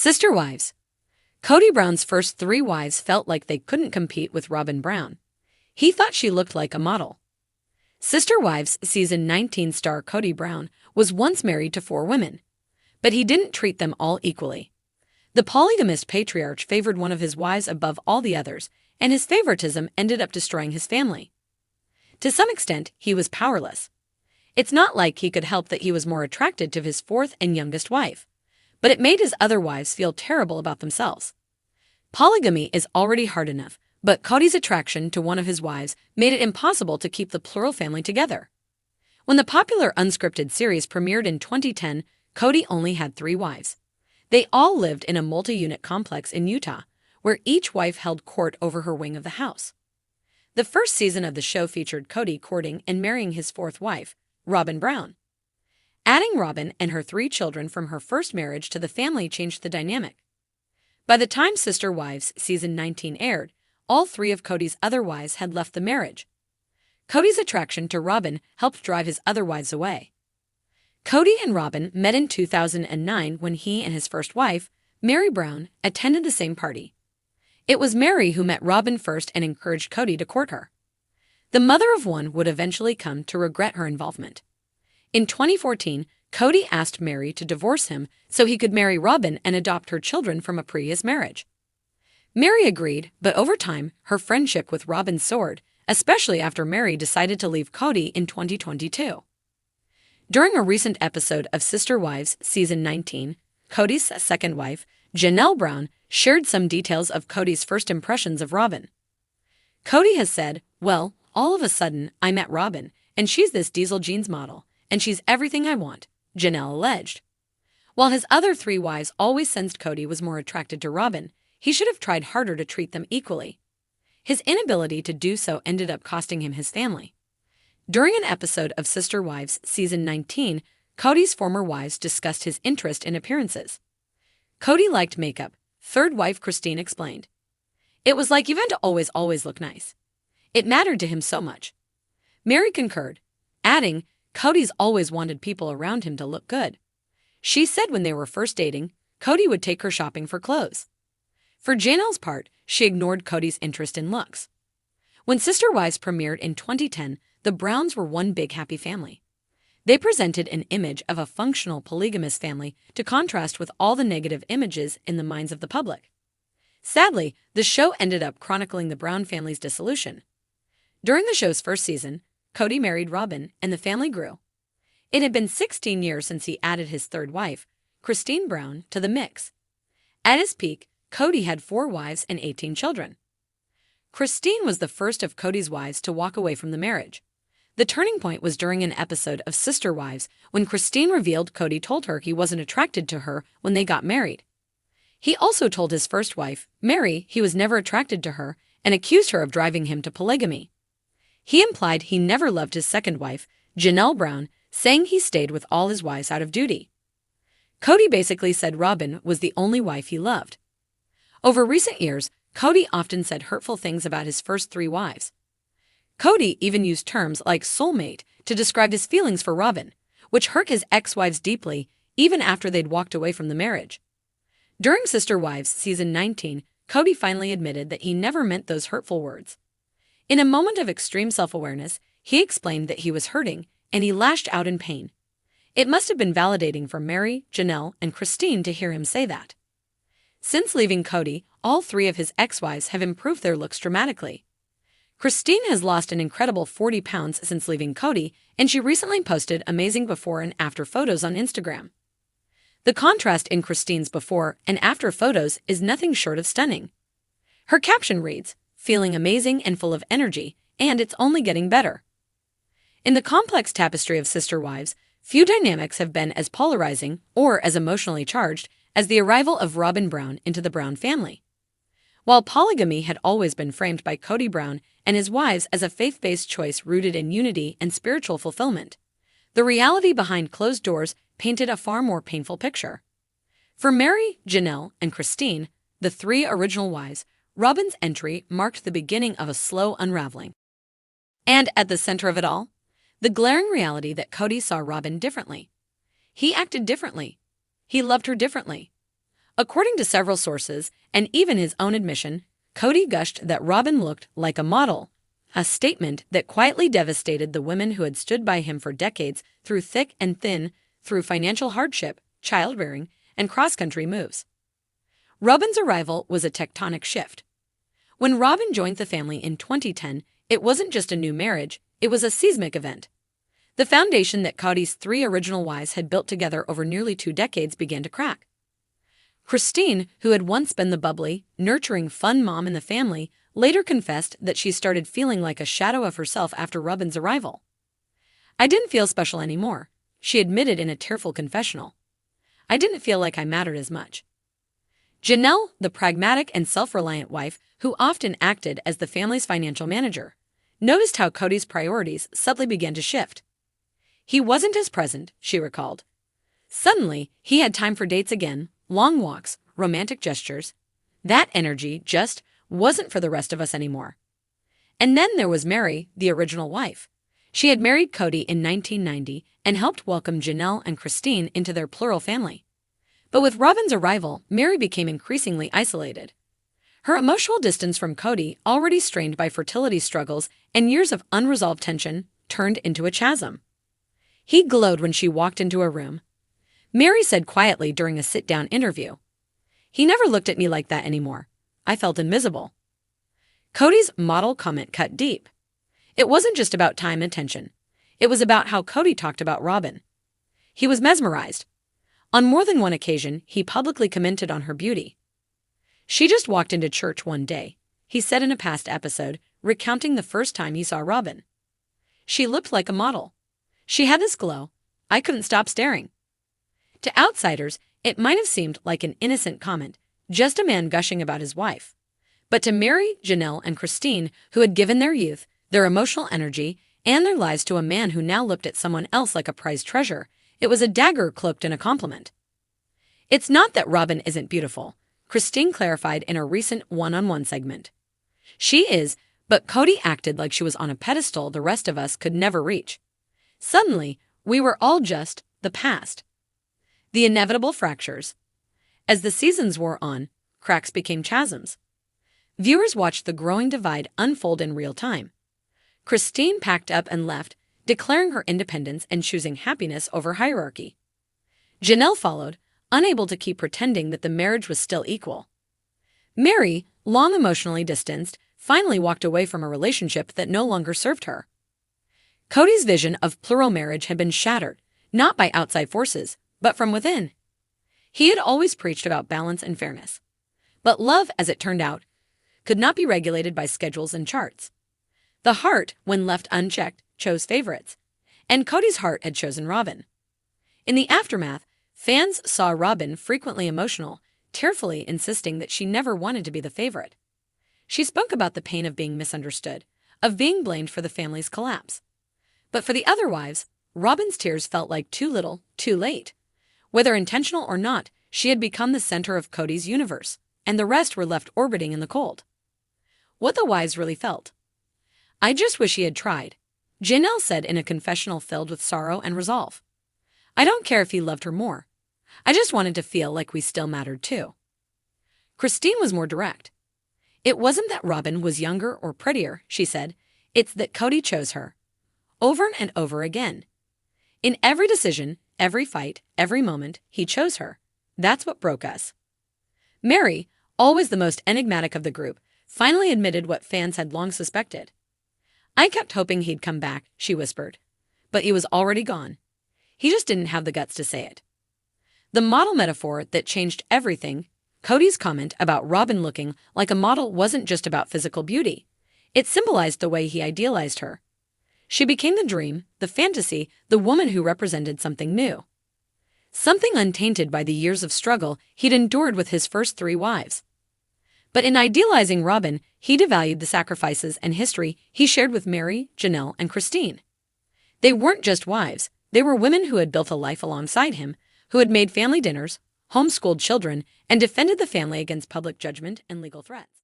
Sister wives. Kody Brown's first three wives felt like they couldn't compete with Robyn Brown. He thought she looked like a model. Sister Wives Season 19 star Kody Brown was once married to 4 women, but he didn't treat them all equally. The polygamist patriarch favored one of his wives above all the others, and his favoritism ended up destroying his family. To some extent, he was powerless. It's not like he could help that he was more attracted to his 4th and youngest wife, but it made his other wives feel terrible about themselves. Polygamy is already hard enough, but Kody's attraction to one of his wives made it impossible to keep the plural family together. When the popular unscripted series premiered in 2010, Kody only had 3 wives. They all lived in a multi-unit complex in Utah, where each wife held court over her wing of the house. The first season of the show featured Kody courting and marrying his 4th wife, Robyn Brown. Adding Robyn and her 3 children from her first marriage to the family changed the dynamic. By the time Sister Wives Season 19 aired, all 3 of Kody's other wives had left the marriage. Kody's attraction to Robyn helped drive his other wives away. Kody and Robyn met in 2009 when he and his first wife, Mary Brown, attended the same party. It was Mary who met Robyn first and encouraged Kody to court her. The mother of one would eventually come to regret her involvement. In 2014, Kody asked Mary to divorce him so he could marry Robyn and adopt her children from a previous marriage. Mary agreed, but over time, her friendship with Robyn soared, especially after Mary decided to leave Kody in 2022. During a recent episode of Sister Wives Season 19, Kody's second wife, Janelle Brown, shared some details of Kody's first impressions of Robyn. Kody has said, "Well, all of a sudden, I met Robyn, and she's this diesel jeans model, and she's everything I want," Janelle alleged. While his other 3 wives always sensed Kody was more attracted to Robyn, he should have tried harder to treat them equally. His inability to do so ended up costing him his family. During an episode of Sister Wives Season 19, Kody's former wives discussed his interest in appearances. Kody liked makeup, 3rd wife Cristin explained. "It was like you had to always look nice. It mattered to him so much." Mary concurred, adding, "Kody's always wanted people around him to look good." She said when they were first dating, Kody would take her shopping for clothes. For Janelle's part, she ignored Kody's interest in looks. When Sister Wives premiered in 2010, the Browns were one big happy family. They presented an image of a functional polygamous family to contrast with all the negative images in the minds of the public. Sadly, the show ended up chronicling the Brown family's dissolution. During the show's first season, Kody married Robyn, and the family grew. It had been 16 years since he added his 3rd wife, Cristin Brown, to the mix. At his peak, Kody had 4 wives and 18 children. Cristin was the first of Kody's wives to walk away from the marriage. The turning point was during an episode of Sister Wives when Cristin revealed Kody told her he wasn't attracted to her when they got married. He also told his first wife, Mary, he was never attracted to her and accused her of driving him to polygamy. He implied he never loved his second wife, Janelle Brown, saying he stayed with all his wives out of duty. Kody basically said Robyn was the only wife he loved. Over recent years, Kody often said hurtful things about his first 3 wives. Kody even used terms like soulmate to describe his feelings for Robyn, which hurt his ex-wives deeply even after they'd walked away from the marriage. During Sister Wives Season 19, Kody finally admitted that he never meant those hurtful words. In a moment of extreme self-awareness, he explained that he was hurting and he lashed out in pain. It must have been validating for Mary, Janelle, and Cristin to hear him say that. Since leaving Kody, all 3 of his ex-wives have improved their looks dramatically. Cristin has lost an incredible 40 pounds since leaving Kody, and she recently posted amazing before and after photos on Instagram. The contrast in Cristin's before and after photos is nothing short of stunning. Her caption reads, "Feeling amazing and full of energy, and it's only getting better." In the complex tapestry of Sister Wives, few dynamics have been as polarizing or as emotionally charged as the arrival of Robyn Brown into the Brown family. While polygamy had always been framed by Kody Brown and his wives as a faith-based choice rooted in unity and spiritual fulfillment, the reality behind closed doors painted a far more painful picture. For Mary, Janelle, and Cristin, the 3 original wives, Robyn's entry marked the beginning of a slow unraveling. And at the center of it all, the glaring reality that Kody saw Robyn differently. He acted differently. He loved her differently. According to several sources, and even his own admission, Kody gushed that Robyn looked like a model, a statement that quietly devastated the women who had stood by him for decades through thick and thin, through financial hardship, childbearing, and cross-country moves. Robyn's arrival was a tectonic shift. When Robyn joined the family in 2010, it wasn't just a new marriage, it was a seismic event. The foundation that Kody's 3 original wives had built together over nearly 2 decades began to crack. Cristin, who had once been the bubbly, nurturing, fun mom in the family, later confessed that she started feeling like a shadow of herself after Robyn's arrival. "I didn't feel special anymore," she admitted in a tearful confessional. "I didn't feel like I mattered as much." Janelle, the pragmatic and self-reliant wife who often acted as the family's financial manager, noticed how Kody's priorities subtly began to shift. He wasn't as present, she recalled. Suddenly, he had time for dates again, long walks, romantic gestures. That energy just wasn't for the rest of us anymore. And then there was Mary, the original wife. She had married Kody in 1990 and helped welcome Janelle and Cristin into their plural family. But with Robyn's arrival, Mary became increasingly isolated. Her emotional distance from Kody, already strained by fertility struggles and years of unresolved tension, turned into a chasm. He glowed when she walked into a room. Mary said quietly during a sit-down interview, "He never looked at me like that anymore. I felt invisible." Kody's model comment cut deep. It wasn't just about time and attention. It was about how Kody talked about Robyn. He was mesmerized. On more than one occasion, he publicly commented on her beauty. "She just walked into church one day," he said in a past episode, recounting the first time he saw Robyn. "She looked like a model. She had this glow. I couldn't stop staring." To outsiders, it might have seemed like an innocent comment, just a man gushing about his wife. But to Mary, Janelle, and Cristin, who had given their youth, their emotional energy, and their lives to a man who now looked at someone else like a prized treasure, it was a dagger cloaked in a compliment. "It's not that Robyn isn't beautiful," Cristin clarified in a recent one-on-one segment. "She is, but Kody acted like she was on a pedestal the rest of us could never reach. Suddenly, we were all just the past." The inevitable fractures. As the seasons wore on, cracks became chasms. Viewers watched the growing divide unfold in real time. Cristin packed up and left, declaring her independence and choosing happiness over hierarchy. Janelle followed, unable to keep pretending that the marriage was still equal. Mary, long emotionally distanced, finally walked away from a relationship that no longer served her. Kody's vision of plural marriage had been shattered, not by outside forces, but from within. He had always preached about balance and fairness. But love, as it turned out, could not be regulated by schedules and charts. The heart, when left unchecked, chose favorites, and Kody's heart had chosen Robyn. In the aftermath, fans saw Robyn frequently emotional, tearfully insisting that she never wanted to be the favorite. She spoke about the pain of being misunderstood, of being blamed for the family's collapse. But for the other wives, Robyn's tears felt like too little, too late. Whether intentional or not, she had become the center of Kody's universe, and the rest were left orbiting in the cold. What the wives really felt. "I just wish he had tried," Janelle said in a confessional filled with sorrow and resolve. "I don't care if he loved her more. I just wanted to feel like we still mattered too." Cristin was more direct. "It wasn't that Robyn was younger or prettier," she said. "It's that Kody chose her. Over and over again. In every decision, every fight, every moment, he chose her. That's what broke us." Mary, always the most enigmatic of the group, finally admitted what fans had long suspected. "I kept hoping he'd come back," she whispered. "But he was already gone. He just didn't have the guts to say it." The model metaphor that changed everything, Kody's comment about Robyn looking like a model wasn't just about physical beauty. It symbolized the way he idealized her. She became the dream, the fantasy, the woman who represented something new. Something untainted by the years of struggle he'd endured with his first 3 wives. But in idealizing Robyn, he devalued the sacrifices and history he shared with Mary, Janelle, and Cristin. They weren't just wives, they were women who had built a life alongside him, who had made family dinners, homeschooled children, and defended the family against public judgment and legal threats.